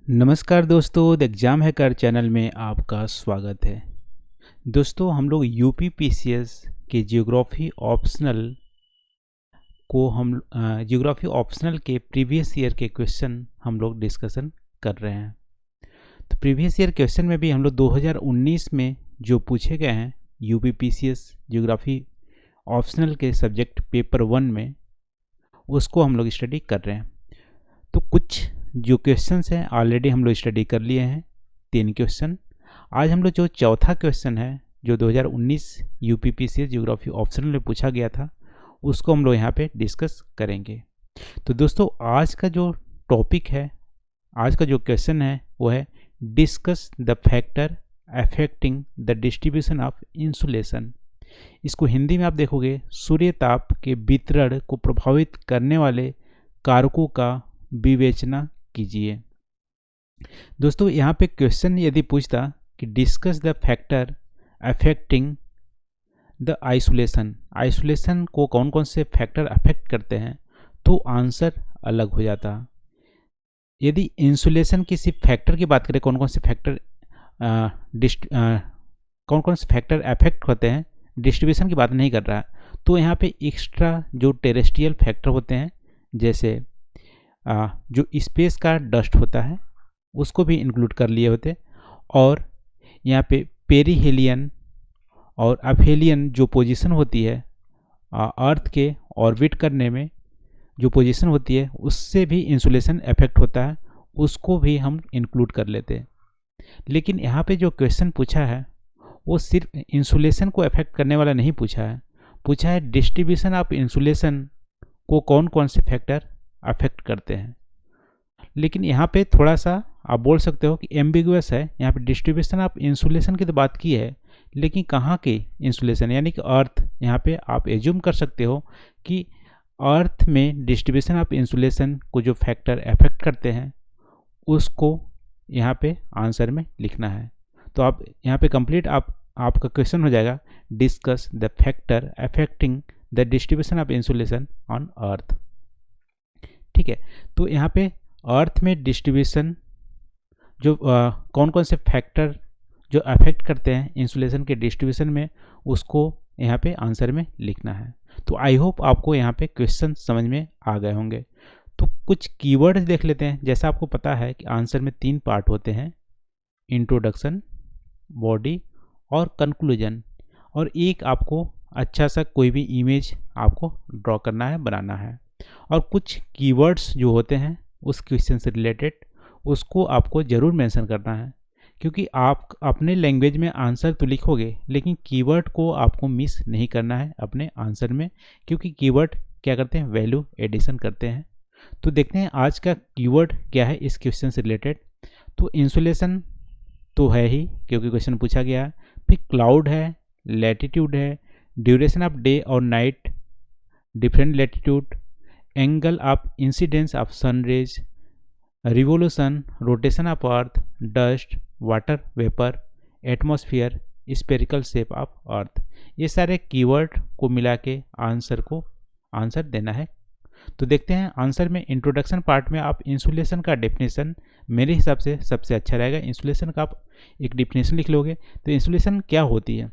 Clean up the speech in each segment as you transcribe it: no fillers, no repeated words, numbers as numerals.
नमस्कार दोस्तों, the exam hacker channel में आपका स्वागत है। दोस्तों, हम लोग यूपीपीसीएस के जियोग्राफी ऑप्शनल के प्रीवियस ईयर के क्वेश्चन हम लोग डिस्कशन कर रहे हैं। तो प्रीवियस ईयर क्वेश्चन में भी हम लोग 2019 में जो पूछे गए हैं यूपीपीसीएस जियोग्राफी ऑप्शनल के सब्जेक्ट पेपर 1 में, उसको हम लोग स्टडी कर रहे हैं। तो कुछ जो क्वेश्चंस हैं ऑलरेडी हम लोग स्टडी कर लिए हैं, 3 क्वेश्चन। आज हम लोग जो चौथा क्वेश्चन है जो 2019 यूपीपीसीएस जियोग्राफी ऑप्शनल में पूछा गया था, उसको हम लोग यहाँ पे डिस्कस करेंगे। तो दोस्तों, आज का जो टॉपिक है, आज का जो क्वेश्चन है वो है discuss the factor affecting the distribution of insulation. इसको हिंदी में आप देखोगे, सूर्य ताप के वितरण को प्रभावित करने वाले कारकों का विवेचना कीजिए। दोस्तों, यहाँ पे क्वेश्चन यदि पूछता कि discuss the factor affecting the isolation को कौन कौन से फैक्टर अफेक्ट करते हैं, तो आंसर अलग हो जाता। यदि इंसुलेशन किसी फैक्टर की बात करें, कौन कौन से फैक्टर अफेक्ट होते हैं, डिस्ट्रीब्यूशन की बात नहीं कर रहा, तो यहाँ पे एक्स्ट्रा जो टेरेस्ट्रियल फैक्टर होते हैं, जैसे जो स्पेस का डस्ट होता है उसको भी इंक्लूड कर लिए होते, और यहाँ पे पेरीहेलियन और अफेलियन जो पोजीशन होती है अर्थ के ऑर्बिट करने में, जो पोजीशन होती है उससे भी इंसुलेशन इफेक्ट होता है, उसको भी हम इंक्लूड कर लेते हैं। लेकिन यहाँ पे जो क्वेश्चन पूछा है वो सिर्फ इंसुलेशन को इफेक्ट करने वाला नहीं पूछा है डिस्ट्रीब्यूशन ऑफ इंसुलेशन को कौन कौन से फैक्टर अफेक्ट करते हैं। लेकिन यहाँ पे थोड़ा सा आप बोल सकते हो कि एम्बिगुअस है। यहाँ पे डिस्ट्रीब्यूशन ऑफ इंसुलेशन की तो बात की है, लेकिन कहाँ के इंसुलेशन, यानी कि अर्थ। यहाँ पे आप एज्यूम कर सकते हो कि अर्थ में डिस्ट्रीब्यूशन ऑफ इंसुलेशन को जो फैक्टर अफेक्ट करते हैं उसको यहाँ पे आंसर में लिखना है। तो आप यहाँ पे कंप्लीट आपका क्वेश्चन हो जाएगा, discuss the factor affecting the distribution of insulation on earth. ठीक है, तो यहाँ पे अर्थ में डिस्ट्रीब्यूशन जो कौन कौन से फैक्टर जो अफेक्ट करते हैं इंसुलेशन के डिस्ट्रीब्यूशन में, उसको यहाँ पे आंसर में लिखना है। तो आई होप आपको यहाँ पे क्वेश्चन समझ में आ गए होंगे। तो कुछ कीवर्ड्स देख लेते हैं। जैसा आपको पता है कि आंसर में 3 पार्ट होते हैं, इंट्रोडक्शन, बॉडी और कंक्लूजन, और एक आपको अच्छा सा कोई भी इमेज आपको ड्रॉ करना है, बनाना है, और कुछ कीवर्ड्स जो होते हैं उस क्वेश्चन से रिलेटेड उसको आपको ज़रूर मेंशन करना है, क्योंकि आप अपने लैंग्वेज में आंसर तो लिखोगे लेकिन कीवर्ड को आपको मिस नहीं करना है अपने आंसर में, क्योंकि कीवर्ड क्या करते हैं, वैल्यू एडिशन करते हैं। तो देखते हैं आज का कीवर्ड क्या है इस क्वेश्चन से रिलेटेड। तो इंसुलेशन तो है ही, क्योंकि क्वेश्चन पूछा गया है। फिर क्लाउड है, लैटिट्यूड है, ड्यूरेशन ऑफ डे और night, different latitude, angle of incidence of sun rays, revolution, rotation of earth, dust, water vapour, atmosphere, spherical shape of earth. ये सारे कीवर्ड को मिला के आंसर देना है। तो देखते हैं आंसर में। इंट्रोडक्शन पार्ट में आप इंसुलेशन का डेफिनेशन मेरे हिसाब से सबसे अच्छा रहेगा। इंसुलेशन का आप एक डेफिनेशन लिख लोगे। तो इंसुलेशन क्या होती है?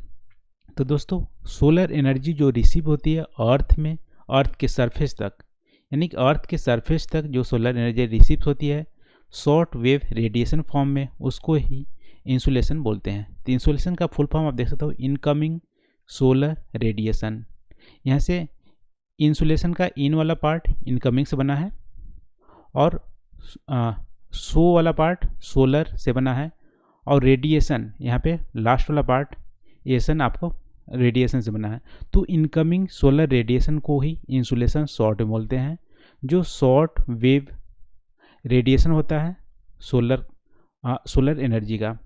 तो दोस्तों, सोलर एनर्जी जो रिसीव होती है अर्थ में, अर्थ के सरफेस तक, यानी कि अर्थ के सरफेस तक जो सोलर एनर्जी रिसीव होती है शॉर्ट वेव रेडिएशन फॉर्म में, उसको ही इंसुलेशन बोलते हैं। तो इंसुलेशन का फुल फॉर्म आप देख सकते हो, इनकमिंग सोलर रेडिएशन। यहाँ से इंसुलेशन का इन वाला पार्ट इनकमिंग से बना है, और सो वाला पार्ट सोलर से बना है, और रेडिएशन यहाँ पे लास्ट वाला पार्ट एसन आपको रेडिएशन से बना है। तो इनकमिंग सोलर रेडिएशन को ही इंसुलेशन शॉर्ट में बोलते हैं। जो शॉर्ट वेव रेडिएशन होता है सोलर एनर्जी का,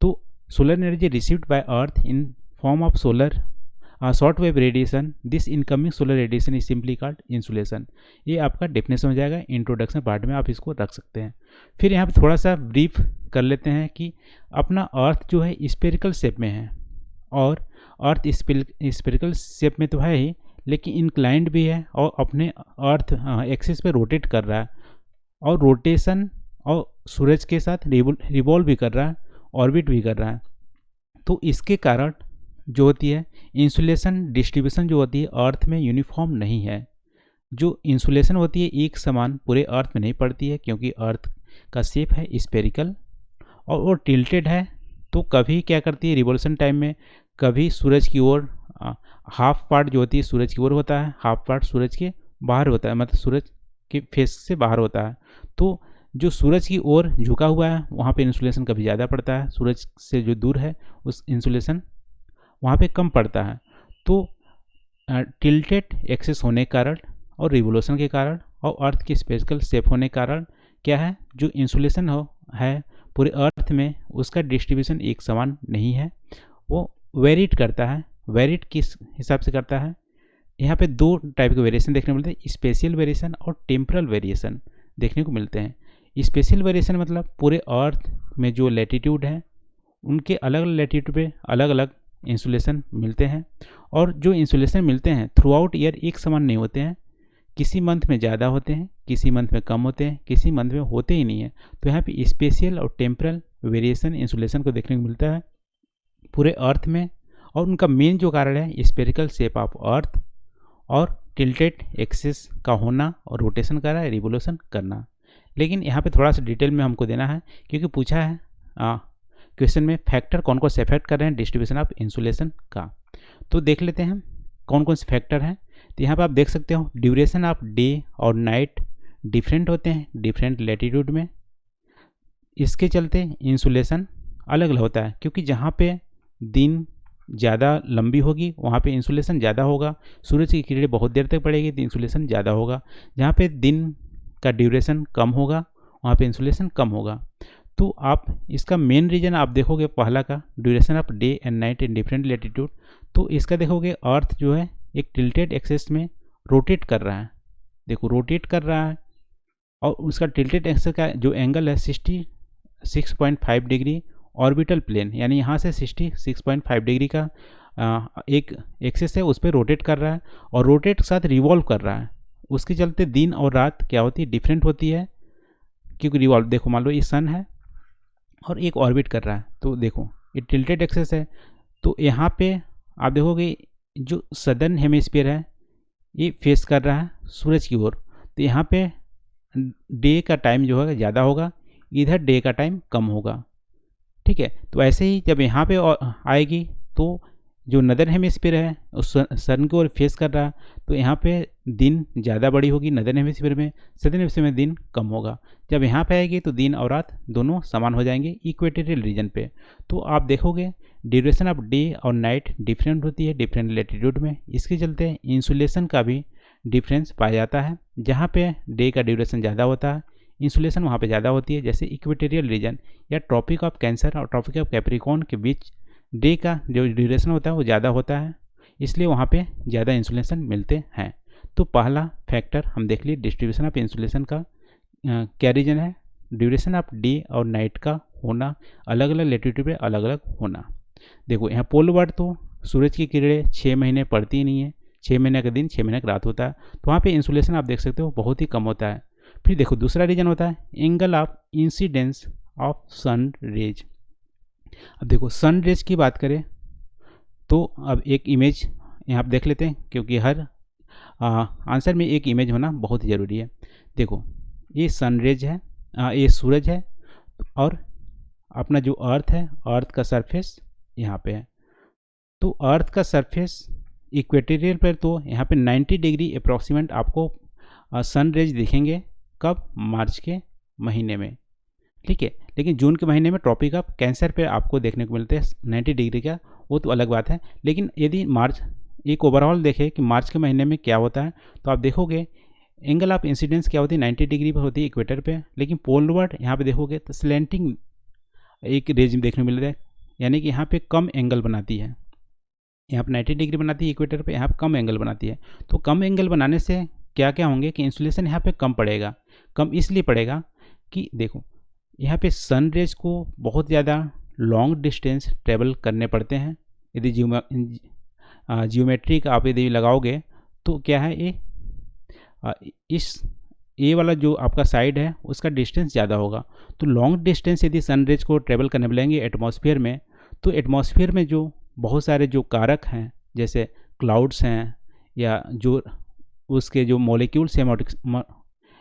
तो solar energy received by earth in form of short wave radiation, this incoming solar radiation is simply called insulation. ये आपका डेफिनेशन हो जाएगा, इंट्रोडक्शन पार्ट में आप इसको रख सकते हैं। फिर यहाँ पे थोड़ा सा ब्रीफ कर लेते हैं कि अपना अर्थ जो है स्पेरिकल शेप में है, और अर्थ स्पेरिकल शेप में तो है ही, लेकिन इंक्लाइंड भी है और अपने अर्थ एक्सिस पे रोटेट कर रहा है। और रोटेशन और सूरज के साथ रिवॉल्व भी कर रहा है, ऑर्बिट भी कर रहा है। तो इसके कारण जो होती है इंसुलेशन डिस्ट्रीब्यूशन जो होती है अर्थ में यूनिफॉर्म नहीं है। जो इंसुलेशन होती है एक समान पूरे अर्थ में नहीं पड़ती है, क्योंकि अर्थ का शेप है स्पेरिकल और वो टिल्टेड है। तो कभी क्या करती है रिवोल्यूशन टाइम में, कभी सूरज की ओर हाफ पार्ट जो होती है सूरज की ओर होता है, हाफ पार्ट सूरज के बाहर होता है, मतलब सूरज के फेस से बाहर होता है। तो जो सूरज की ओर झुका हुआ है वहाँ पे इंसुलेशन कभी ज़्यादा पड़ता है, सूरज से जो दूर है उस इंसुलेशन वहाँ पे कम पड़ता है। तो टिल्टेड एक्सेस होने के कारण और रिवोल्यूशन के कारण और अर्थ की स्पेरिकल शेप होने के कारण क्या है, जो इंसुलेशन है पूरे अर्थ में उसका डिस्ट्रीब्यूशन एक समान नहीं है, वो वेरीड करता है। वेरीड किस हिसाब से करता है, यहाँ पे दो टाइप के वेरिएशन देखने को मिलते हैं, स्पेशियल वेरिएशन और टेम्परल वेरिएशन देखने को मिलते हैं। स्पेशियल वेरिएशन मतलब पूरे अर्थ में जो लैटिट्यूड है उनके अलग अलग लैटिट्यूड पे अलग अलग इंसुलेशन मिलते हैं, और जो इंसुलेशन मिलते हैं थ्रू आउट ईयर एक समान नहीं होते हैं। किसी मंथ में ज़्यादा होते हैं, किसी मंथ में कम होते हैं, किसी मंथ में होते ही नहीं है। तो यहाँ पे स्पेशियल और टेम्परल वेरिएशन इंसुलेशन को देखने को मिलता है पूरे अर्थ में, और उनका मेन जो कारण है स्पेरिकल शेप ऑफ अर्थ और टिल्टेड एक्सिस का होना और रोटेशन करना, रिवोल्यूशन करना। लेकिन यहाँ पे थोड़ा सा डिटेल में हमको देना है, क्योंकि पूछा है क्वेश्चन में फैक्टर कौन कौन से अफेक्ट कर रहे हैं डिस्ट्रीब्यूशन ऑफ इंसुलेशन का। तो देख लेते हैं कौन कौन से फैक्टर हैं। तो यहाँ पे आप देख सकते हो ड्यूरेशन ऑफ डे और नाइट डिफरेंट होते हैं डिफरेंट लैटिट्यूड में। इसके चलते इंसुलेशन अलग अलग होता है, क्योंकि जहाँ पे दिन ज़्यादा लंबी होगी वहाँ पे इंसुलेशन ज़्यादा होगा, सूरज की किरणें बहुत देर तक पड़ेगी तो इंसुलेशन ज़्यादा होगा। जहाँ पे दिन का ड्यूरेशन कम होगा वहाँ पे इंसुलेशन कम होगा। तो आप इसका मेन रीजन आप देखोगे पहला का duration of day and night in different latitude. तो इसका देखोगे अर्थ जो है एक टिल्टेड एक्सेस में रोटेट कर रहा है, देखो रोटेट कर रहा है, और उसका टिल्टेड एक्सेस का जो एंगल है 66.5 डिग्री ऑर्बिटल प्लेन, यानी यहाँ से 66.5 डिग्री का एक एक्सेस है उस पर रोटेट कर रहा है, और रोटेट के साथ रिवॉल्व कर रहा है। उसके चलते दिन और रात क्या होती है डिफरेंट होती है, क्योंकि रिवॉल्व देखो मान लो ये सन है और एक ऑर्बिट कर रहा है, तो देखो ये टिल्टेड एक्सेस है। तो यहाँ पे आप देखोगे जो सदर्न हेमिस्फीयर है ये फेस कर रहा है सूरज की ओर, तो यहाँ पे डे का टाइम जो है ज़्यादा होगा, इधर डे का टाइम कम होगा। ठीक है, तो ऐसे ही जब यहाँ पे आएगी तो जो नदर्न हेमिस्फीयर है उस सन की ओर फेस कर रहा है, तो यहाँ पे दिन ज़्यादा बड़ी होगी नदर्न हेमिस्फीयर में, सदर्न हेमिस्फीयर में दिन कम होगा। जब यहाँ पे आएगी तो दिन और रात दोनों समान हो जाएंगे इक्वेटोरियल रीजन पे। तो आप देखोगे ड्यूरेशन ऑफ डे और नाइट डिफरेंट होती है डिफरेंट लैटिट्यूड में। इसके चलते इंसुलेशन का भी डिफरेंस पाया जाता है, जहाँ पे डे का ड्यूरेशन ज़्यादा होता है इंसुलेशन वहाँ पे ज़्यादा होती है, जैसे इक्वेटोरियल रीजन या ट्रॉपिक ऑफ कैंसर और ट्रॉपिक ऑफ कैप्रिकॉर्न के बीच डे का जो ड्यूरेशन होता है वो ज़्यादा होता है, इसलिए वहाँ पे ज़्यादा इंसुलेशन मिलते हैं। तो पहला फैक्टर हम देख लिए डिस्ट्रीब्यूशन ऑफ इंसुलेशन का क्या रीजन है, ड्यूरेशन ऑफ डे और नाइट का होना, अलग अलग लैटिट्यूड पे अलग अलग होना। देखो यहाँ पोल वर्ड तो सूरज की किरणें 6 महीने पड़ती ही नहीं है, 6 महीने का दिन 6 महीने का रात होता है, तो वहाँ पे इंसुलेशन आप देख सकते हो बहुत ही कम होता है। फिर देखो दूसरा रीजन होता है angle of incidence of sun rays. अब देखो सन रेज की बात करें तो अब एक इमेज यहाँ आप देख लेते हैं, क्योंकि हर आंसर में एक इमेज होना बहुत ही ज़रूरी है। देखो ये सन रेज है, ये सूरज है, और अपना जो अर्थ है अर्थ का सरफेस यहाँ पे है। तो अर्थ का सरफेस इक्वेटोरियल पर तो यहाँ पे 90 डिग्री अप्रॉक्सीमेट आपको सन रेज दिखेंगे, कब, मार्च के महीने में। ठीक है, लेकिन जून के महीने में ट्रॉपिक ऑफ कैंसर पे आपको देखने को मिलते हैं 90 डिग्री का, वो तो अलग बात है। लेकिन यदि मार्च एक ओवरऑल देखें कि मार्च के महीने में क्या होता है, तो आप देखोगे एंगल ऑफ इंसिडेंस क्या होती है 90 डिग्री पर होती है इक्वेटर पे, लेकिन पोलवर्ड यहाँ पे देखोगे तो स्लैंटिंग एक रेज देखने को मिल रहा है, यानी कि यहाँ पे कम एंगल बनाती है, यहाँ पे 90 डिग्री बनाती है इक्वेटर पे, यहाँ पे कम एंगल बनाती है। तो कम एंगल बनाने से क्या क्या होंगे कि इंसुलेशन यहाँ पे कम पड़ेगा। कम इसलिए पड़ेगा कि देखो यहाँ पे सन रेज को बहुत ज़्यादा लॉन्ग डिस्टेंस ट्रेवल करने पड़ते हैं। यदि जियोमेट्री का आप यदि लगाओगे तो क्या है ये इस ए वाला जो आपका साइड है उसका डिस्टेंस ज़्यादा होगा। तो लॉन्ग डिस्टेंस यदि सनरेज को ट्रेवल करने मिलेंगे एटमॉस्फेयर में, तो एटमॉस्फेयर में जो बहुत सारे जो कारक हैं जैसे क्लाउड्स हैं या जो उसके जो मॉलिक्यूल्स हैं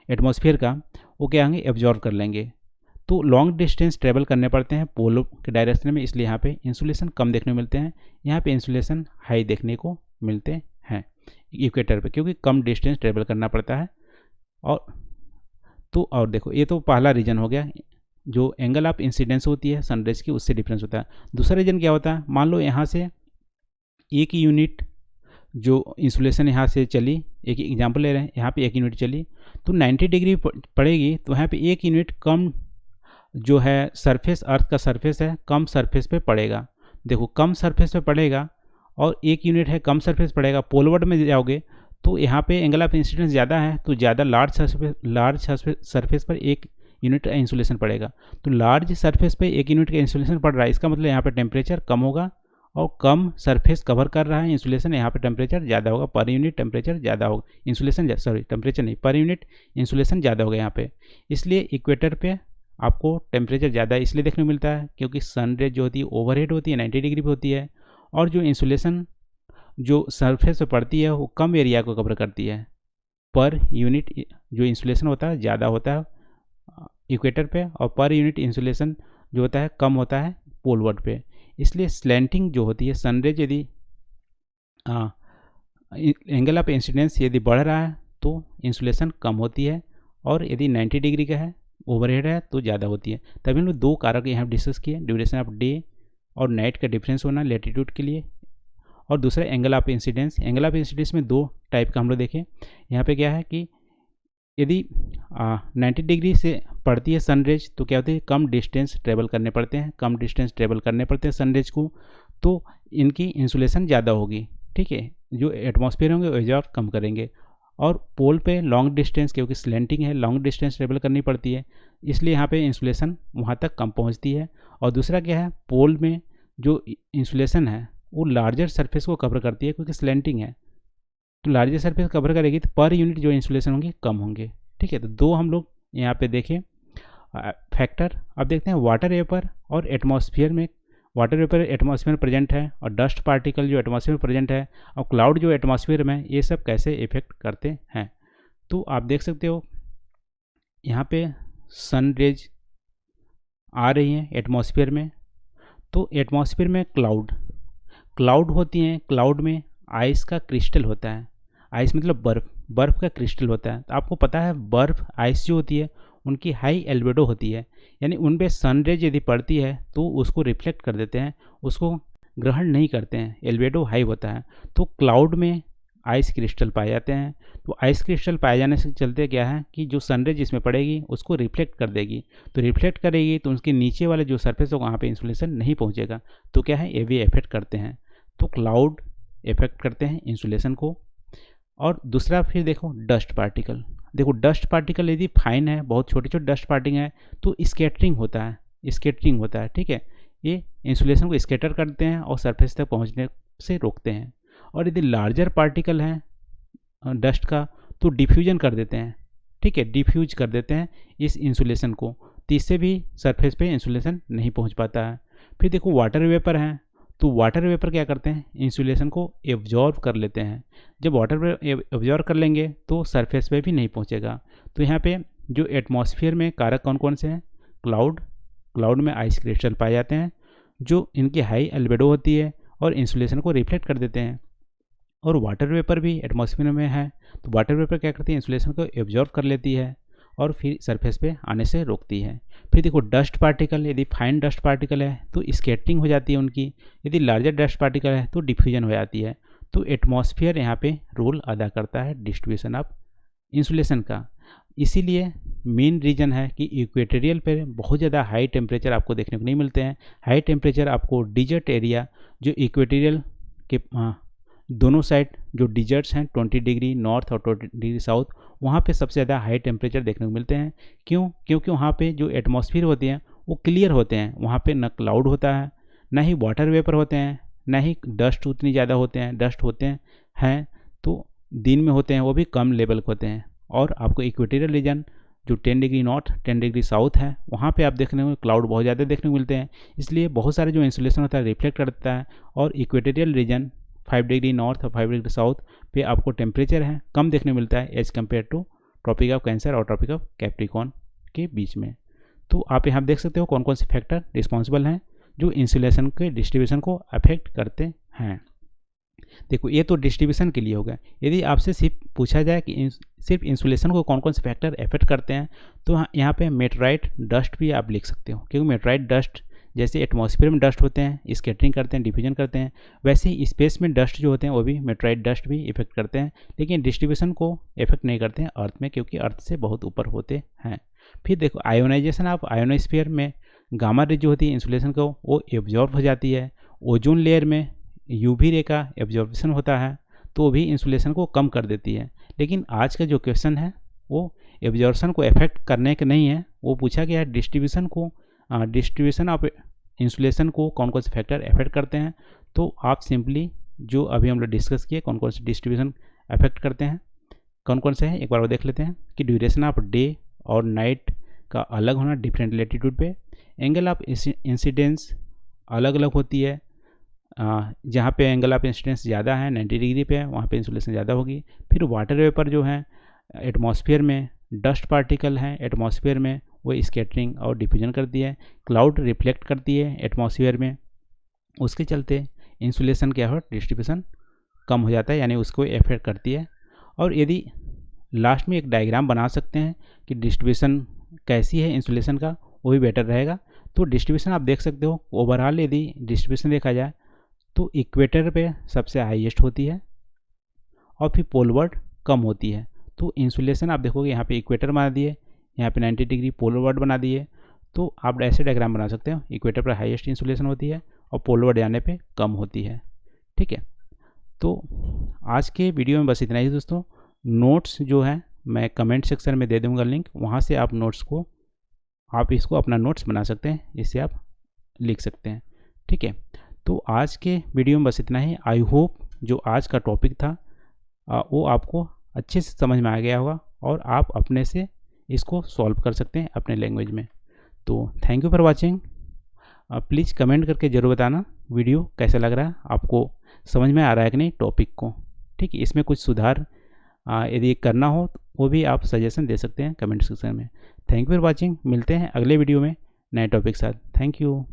एटमॉस्फेयर का, वो क्या होंगे, एब्जॉर्व कर लेंगे। तो लॉन्ग डिस्टेंस ट्रेवल करने पड़ते हैं पोल के डायरेक्शन में, इसलिए यहाँ पे इंसुलेशन कम देखने को मिलते हैं, यहाँ पे इंसुलेशन हाई देखने को मिलते हैं इक्वेटर पे, क्योंकि कम डिस्टेंस ट्रेवल करना पड़ता है। और देखो ये तो पहला रीजन हो गया, जो एंगल ऑफ इंसिडेंस होती है सनरेज की उससे डिफरेंस होता है। दूसरा रीजन क्या होता है, मान लो यहाँ से एक यूनिट जो इंसुलेशन यहाँ से चली, एक एग्जांपल ले रहे हैं, यहाँ पे एक यूनिट चली तो 90 डिग्री पड़ेगी, तो यहाँ पे एक यूनिट कम जो है सरफेस, अर्थ का सरफेस है, कम सरफेस पे पड़ेगा। देखो कम सरफेस पे पड़ेगा और एक यूनिट है कम सरफेस पड़ेगा, पोलवर्ड में जाओगे तो यहाँ पे एंगल ऑफ इंसिडेंस ज़्यादा है, तो ज़्यादा लार्ज सरफेस पर एक यूनिट का इंसुलेशन पड़ेगा। तो लार्ज सरफेस पे एक यूनिट का इंसुलेशन पड़ रहा है, इसका मतलब यहाँ पे टेम्परेचर कम होगा, और कम सरफेस कवर कर रहा है इंसुलेशन, यहाँ पे टेम्परेचर ज़्यादा होगा, पर यूनिट टेम्परेचर ज़्यादा होगा, इंसुलेशन सॉरी टेम्परेचर नहीं, पर यूनिट इंसुलेशन ज़्यादा होगा यहाँ पे। इसलिए इक्वेटर पे आपको टेम्परेचर ज़्यादा इसलिए देखने को मिलता है क्योंकि सन रेज जो होती है ओवरहेड होती है, 90 डिग्री पे होती है, और जो इंसुलेशन जो सरफेस पे पड़ती है वो कम एरिया को कवर करती है, पर यूनिट जो इंसुलेशन होता है ज़्यादा होता है इक्वेटर पे, और पर यूनिट इंसुलेशन जो होता है कम होता है पोलवर्ड पे। इसलिए स्लैंटिंग जो होती है सनरेज यदि एंगल ऑफ इंसिडेंस यदि बढ़ रहा है तो इंसुलेशन कम होती है, और यदि 90 डिग्री का है ओवरहेड है तो ज़्यादा होती है। तभी हम लोग दो कारक यहाँ डिस्कस किए, ड्यूरेशन ऑफ डे और नाइट का डिफरेंस होना लेटीट्यूड के लिए, और दूसरा angle of incidence. Angle of incidence में दो टाइप का हम लोग देखें। यहाँ पे क्या है कि यदि 90 डिग्री से पड़ती है सनरेज तो क्या होती है, कम डिस्टेंस ट्रेवल करने पड़ते हैं, कम डिस्टेंस ट्रेवल करने पड़ते हैं सनरेज को, तो इनकी इंसुलेशन ज़्यादा होगी, ठीक है, जो एटमॉस्फेयर होंगे वो एब्जॉर्ब कम करेंगे। और पोल पे लॉन्ग डिस्टेंस, क्योंकि स्लैंटिंग है, लॉन्ग डिस्टेंस ट्रेवल करनी पड़ती है, इसलिए यहाँ पे इंसुलेशन वहाँ तक कम पहुँचती है। और दूसरा क्या है, पोल में जो इंसुलेशन है वो लार्जर सरफेस को कवर करती है, क्योंकि स्लैंटिंग है तो लार्जर सरफेस कवर करेगी, तो पर यूनिट जो इंसुलेशन होंगे कम होंगे, ठीक है। तो दो हम लोग यहाँ पे देखें फैक्टर। अब देखते हैं वाटर वेपर और एटमॉस्फेयर में, वाटर वेपर एटमॉस्फेयर प्रेजेंट है, और डस्ट पार्टिकल जो एटमॉस्फेयर प्रेजेंट है, और क्लाउड जो एटमॉस्फेयर में, ये सब कैसे इफेक्ट करते हैं। तो आप देख सकते हो यहाँ पे सन रेज आ रही हैं एटमॉस्फेयर में, तो एटमॉस्फेयर में क्लाउड होती हैं, क्लाउड में आइस का क्रिस्टल होता है, आइस मतलब बर्फ़ का क्रिस्टल होता है। तो आपको पता है बर्फ़ आइस जो होती है उनकी हाई एल्बेडो होती है, यानी उन पे सनरेज यदि पड़ती है तो उसको रिफ्लेक्ट कर देते हैं, उसको ग्रहण नहीं करते हैं, एल्बेडो हाई होता है। तो क्लाउड में आइस क्रिस्टल पाए जाते हैं, तो आइस क्रिस्टल पाए जाने से चलते क्या है कि जो सनरेज इसमें पड़ेगी उसको रिफ्लेक्ट कर देगी, तो रिफ्लेक्ट करेगी तो उसके नीचे वाले जो सरफेस है वहाँ पे इंसुलेशन नहीं पहुँचेगा, तो क्या है ये भी इफेक्ट करते हैं। तो क्लाउड इफेक्ट करते हैं इंसुलेशन को। और दूसरा फिर देखो डस्ट पार्टिकल, देखो डस्ट पार्टिकल यदि फाइन है, बहुत छोटे छोटे डस्ट पार्टिकल है तो स्कैटरिंग होता है, ठीक है, ये इंसुलेशन को स्कैटर करते हैं और सरफेस तक पहुंचने से रोकते हैं। और यदि लार्जर पार्टिकल हैं डस्ट का तो डिफ्यूजन कर देते हैं, ठीक है, डिफ्यूज कर देते हैं इस इंसुलेशन को, तो इससे भी सरफेस पे इंसुलेशन नहीं पहुंच पाता है। फिर देखो वाटर वेपर हैं, तो वाटर वेपर क्या करते हैं, इंसुलेशन को एब्जॉर्व कर लेते हैं। जब वाटर वेपर एब्जॉर्व कर लेंगे तो सरफेस पे भी नहीं पहुंचेगा। तो यहाँ पे जो एटमॉस्फेयर में कारक कौन कौन से हैं, क्लाउड में आइस क्रिस्टल पाए जाते हैं जो इनकी हाई एल्बेडो होती है और इंसुलेशन को रिफ्लेक्ट कर देते हैं। और वाटर वेपर भी एटमॉस्फेयर में है, तो वाटर वेपर क्या करती है, इंसुलेशन को एब्जॉर्व कर लेती है और फिर सरफेस पे आने से रोकती है। फिर देखो डस्ट पार्टिकल, यदि फाइन डस्ट पार्टिकल है तो स्कैटरिंग हो जाती है उनकी, यदि लार्जर डस्ट पार्टिकल है तो डिफ्यूजन हो जाती है। तो एटमॉस्फेयर यहाँ पे रोल अदा करता है डिस्ट्रीब्यूशन ऑफ इंसुलेशन का। इसीलिए मेन रीज़न है कि इक्वेटोरियल पे बहुत ज़्यादा हाई टेम्परेचर आपको देखने को नहीं मिलते हैं। हाई टेम्परेचर आपको डिजर्ट एरिया जो इक्वेटोरियल के दोनों साइड जो डिजर्ट्स हैं 20 डिग्री नॉर्थ और 20 डिग्री साउथ, वहाँ पे सबसे ज़्यादा हाई टेम्परेचर देखने को मिलते हैं। क्यों? क्योंकि वहाँ पे जो एटमॉस्फेयर होते हैं वो क्लियर होते हैं, वहाँ पे न क्लाउड होता है, ना ही वाटर वेपर होते हैं, ना ही डस्ट उतनी ज़्यादा होते हैं, डस्ट होते हैं तो दिन में होते हैं वो भी कम लेवल के होते हैं, और आपको इक्वेटोरियल रीजन जो 10 डिग्री नॉर्थ 10 डिग्री साउथ है वहाँ पे आप देखने को क्लाउड बहुत ज़्यादा देखने को मिलते हैं, इसलिए बहुत सारे जो इंसुलेशन होता है रिफ्लेक्ट करता है। और इक्वेटोरियल रीजन 5 डिग्री नॉर्थ और 5 डिग्री साउथ पे आपको टेम्परेचर है कम देखने को मिलता है as compare to tropic of cancer और ट्रॉपिक ऑफ कैप्रिकॉर्न के बीच में। तो आप यहाँ देख सकते हो कौन कौन से फैक्टर रिस्पॉन्सिबल हैं जो इंसुलेशन के डिस्ट्रीब्यूशन को अफेक्ट करते हैं। देखो ये तो डिस्ट्रीब्यूशन के लिए होगा। यदि आपसे सिर्फ पूछा जाए कि सिर्फ इंसुलेशन को कौन कौन से फैक्टर अफेक्ट करते हैं, तो यहाँ पे मेटेराइट डस्ट भी आप लिख सकते हो, क्योंकि मेटेराइट डस्ट जैसे एटमॉस्फेयर में डस्ट होते हैं स्कैटरिंग करते हैं डिफ्यूजन करते हैं, वैसे ही स्पेस में डस्ट जो होते हैं वो भी मेटेराइट डस्ट भी इफेक्ट करते हैं, लेकिन डिस्ट्रीब्यूशन को इफेक्ट नहीं करते हैं अर्थ में, क्योंकि अर्थ से बहुत ऊपर होते हैं। फिर देखो आयोनाइजेशन ऑफ आयोनोस्फीयर में गामा रे जो होती है इंसुलेशन को वो एब्जॉर्ब हो जाती है। ओजोन लेयर में यूवी रे का एब्जॉर्प्शन होता है तो वो भी इंसुलेशन को कम कर देती है। लेकिन आज का जो क्वेश्चन है वो एब्जॉर्प्शन को इफेक्ट करने का नहीं है, वो पूछा गया है डिस्ट्रीब्यूशन ऑफ इंसुलेशन को कौन कौन से फैक्टर अफेक्ट करते हैं। तो आप सिंपली जो अभी हम लोग डिस्कस किए कौन कौन से डिस्ट्रीब्यूशन अफेक्ट करते हैं कौन कौन से हैं एक बार वो देख लेते हैं कि ड्यूरेशन ऑफ डे और नाइट का अलग होना डिफरेंट लेटीट्यूड पे, एंगल ऑफ इंसिडेंस अलग अलग होती है, जहाँ पे एंगल ऑफ इंसिडेंस ज़्यादा है 90 डिग्री पे है वहाँ पे इंसुलेशन ज़्यादा होगी। फिर वाटर वेपर जो है एटमॉस्फेयर में डस्ट पार्टिकल हैं एटमॉस्फेयर में वो स्कैटरिंग और डिफ्यूजन करती है, क्लाउड रिफ्लेक्ट करती है एटमॉस्फेयर में, उसके चलते इंसुलेशन क्या हो डिस्ट्रीब्यूशन कम हो जाता है, यानी उसको इफेक्ट करती है। और यदि लास्ट में एक डायग्राम बना सकते हैं कि डिस्ट्रीब्यूशन कैसी है इंसुलेशन का, वो भी बेटर रहेगा। तो डिस्ट्रीब्यूशन आप देख सकते हो ओवरऑल यदि डिस्ट्रीब्यूशन देखा जाए तो इक्वेटर पे सबसे हाईएस्ट होती है और फिर पोलवर्ड कम होती है। तो इंसुलेशन आप देखोगे यहाँ पे इक्वेटर बना दिए, यहाँ पे 90 डिग्री पोलवर्ड बना दिए, तो आप ऐसे डायग्राम बना सकते हो इक्वेटर पर हाईएस्ट इंसुलेशन होती है और पोलवर्ड जाने पे कम होती है। ठीक है, तो आज के वीडियो में बस इतना ही दोस्तों। नोट्स जो है मैं कमेंट सेक्शन में दे दूँगा लिंक, वहाँ से आप नोट्स को आप इसको अपना नोट्स बना सकते हैं, इससे आप लिख सकते हैं। ठीक है, तो आज के वीडियो में बस इतना ही। आई होप जो आज का टॉपिक था वो आपको अच्छे से समझ में आ गया होगा और आप अपने से इसको सॉल्व कर सकते हैं अपने लैंग्वेज में। तो thank you for watching. Please comment करके ज़रूर बताना वीडियो कैसा लग रहा है, आपको समझ में आ रहा है कि नहीं टॉपिक को। ठीक है, इसमें कुछ सुधार यदि करना हो तो वो भी आप सजेशन दे सकते हैं कमेंट सेक्शन में। थैंक यू फॉर वाचिंग, मिलते हैं अगले वीडियो में नए टॉपिक के साथ। Thank you.